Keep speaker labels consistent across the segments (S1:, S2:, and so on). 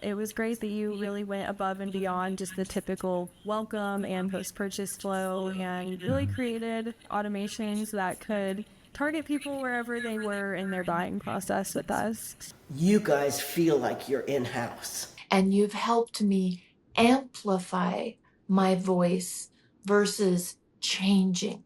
S1: it was great that you really went above and beyond just the typical welcome and post-purchase flow and really created automations that could target people wherever they were in their buying process with us.
S2: You guys feel like you're in-house.
S3: And you've helped me amplify my voice versus changing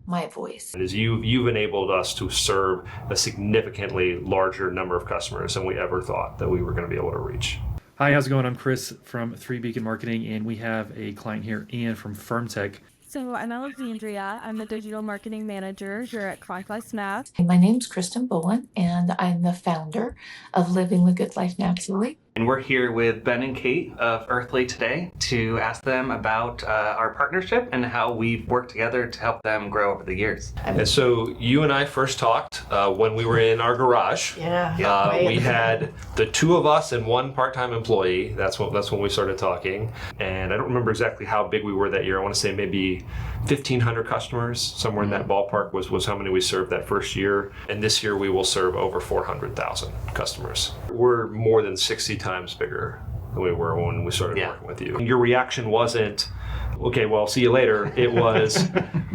S3: my voice.
S4: You've enabled us to serve a significantly larger number of customers than we ever thought that we were going to be able to reach.
S5: Hi, how's it going? I'm Chris from 3 Beacon Marketing, and we have a client here, Ian from FirmTech.
S1: So I'm Alexandria. I'm the digital marketing manager here at Conquest Snap.
S3: My name's Kristen Bowen, and I'm the founder of Living the Good Life Naturally.
S6: And we're here with Ben and Kate of Earthly today to ask them about our partnership and how we've worked together to help them grow over the years.
S4: And so you and I first talked when we were in our garage. We had the two of us and one part-time employee. That's when we started talking. And I don't remember exactly how big we were that year. I want to say maybe 1,500 customers, somewhere in that ballpark was how many we served that first year. And this year we will serve over 400,000 customers. We're more than 60 times bigger than we were when we started working with you. And your reaction wasn't, okay, well, see you later. It was,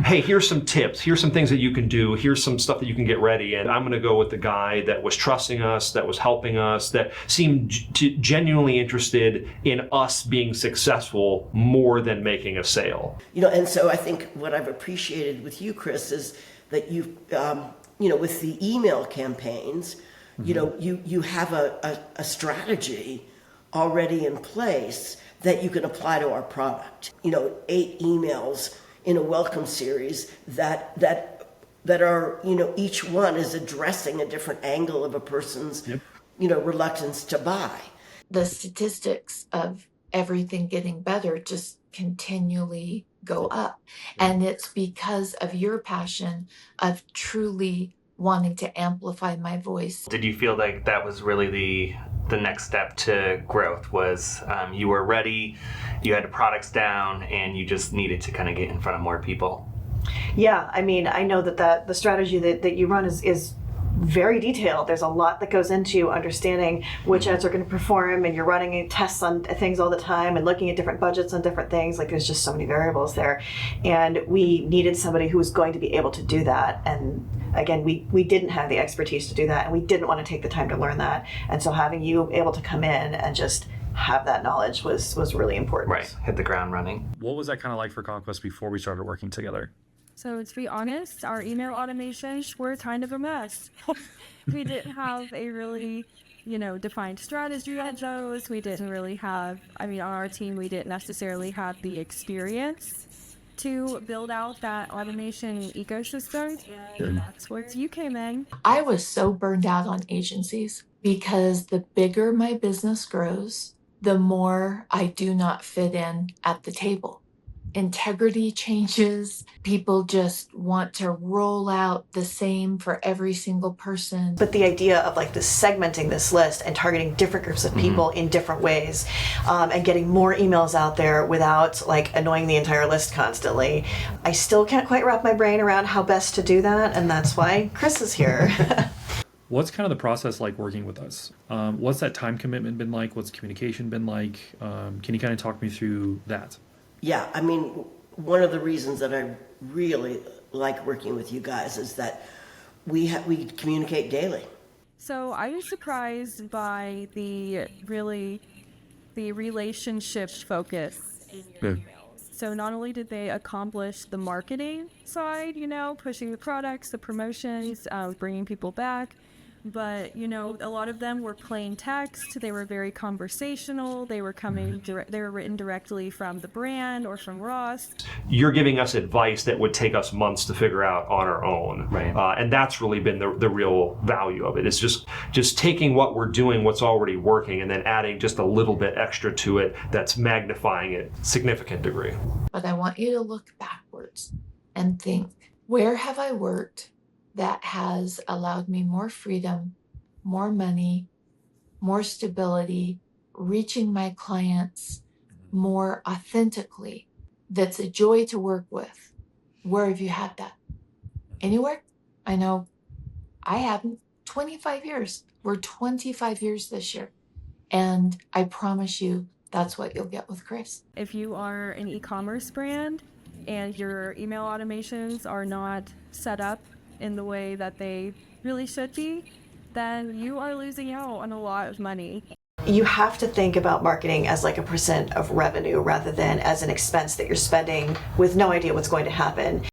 S4: hey, here's some tips. Here's some things that you can do. Here's some stuff that you can get ready. And I'm going to go with the guy that was trusting us, that was helping us, that seemed genuinely interested in us being successful more than making a sale.
S2: And so I think what I've appreciated with you, Chris, is that you've, with the email campaigns, you have a strategy already in place that you can apply to our product. 8 emails in a welcome series that are, each one is addressing a different angle of a person's, reluctance to buy.
S3: The statistics of everything getting better just continually go up. And it's because of your passion of truly wanting to amplify my voice.
S6: Did you feel like that was really the next step to growth was you were ready, you had the products down, and you just needed to kind of get in front of more people?
S7: Yeah, I mean, I know that the strategy that you run is very detailed. There's a lot that goes into understanding which ads are going to perform, and you're running tests on things all the time and looking at different budgets on different things. Like, there's just so many variables there. And we needed somebody who was going to be able to do that. And again, we didn't have the expertise to do that, and we didn't want to take the time to learn that. And so having you able to come in and just have that knowledge was really important.
S6: Right, hit the ground running.
S5: What was that kind of like for Conquest before we started working together?
S1: So to be honest, our email automations were kind of a mess. We didn't have a really, defined strategy at those. We didn't really have, on our team, we didn't necessarily have the experience to build out that automation ecosystem. And that's where you came in.
S3: I was so burned out on agencies because the bigger my business grows, the more I do not fit in at the table. Integrity changes. People just want to roll out the same for every single person.
S7: But the idea of like this segmenting this list and targeting different groups of people in different ways, and getting more emails out there without like annoying the entire list constantly, I still can't quite wrap my brain around how best to do that, and that's why Chris is here.
S5: What's kind of the process like working with us? What's that time commitment been like? What's communication been like? Can you kind of talk me through that?
S2: Yeah, one of the reasons that I really like working with you guys is that we communicate daily.
S1: So I was surprised by the relationship focus in your emails. So not only did they accomplish the marketing side, pushing the products, the promotions, bringing people back, but a lot of them were plain text. They were very conversational. They were they were written directly from the brand or from Ross.
S4: You're giving us advice that would take us months to figure out on our own,
S6: right?
S4: And that's really been the real value of it. It's just taking what we're doing, what's already working, and then adding just a little bit extra to it that's magnifying it a significant degree.
S3: But I want you to look backwards and think, where have I worked that has allowed me more freedom, more money, more stability, reaching my clients more authentically, that's a joy to work with? Where have you had that? Anywhere? I know I haven't. 25 years. We're 25 years this year. And I promise you, that's what you'll get with Chris.
S1: If you are an e-commerce brand and your email automations are not set up in the way that they really should be, then you are losing out on a lot of money.
S7: You have to think about marketing as like a % of revenue rather than as an expense that you're spending with no idea what's going to happen.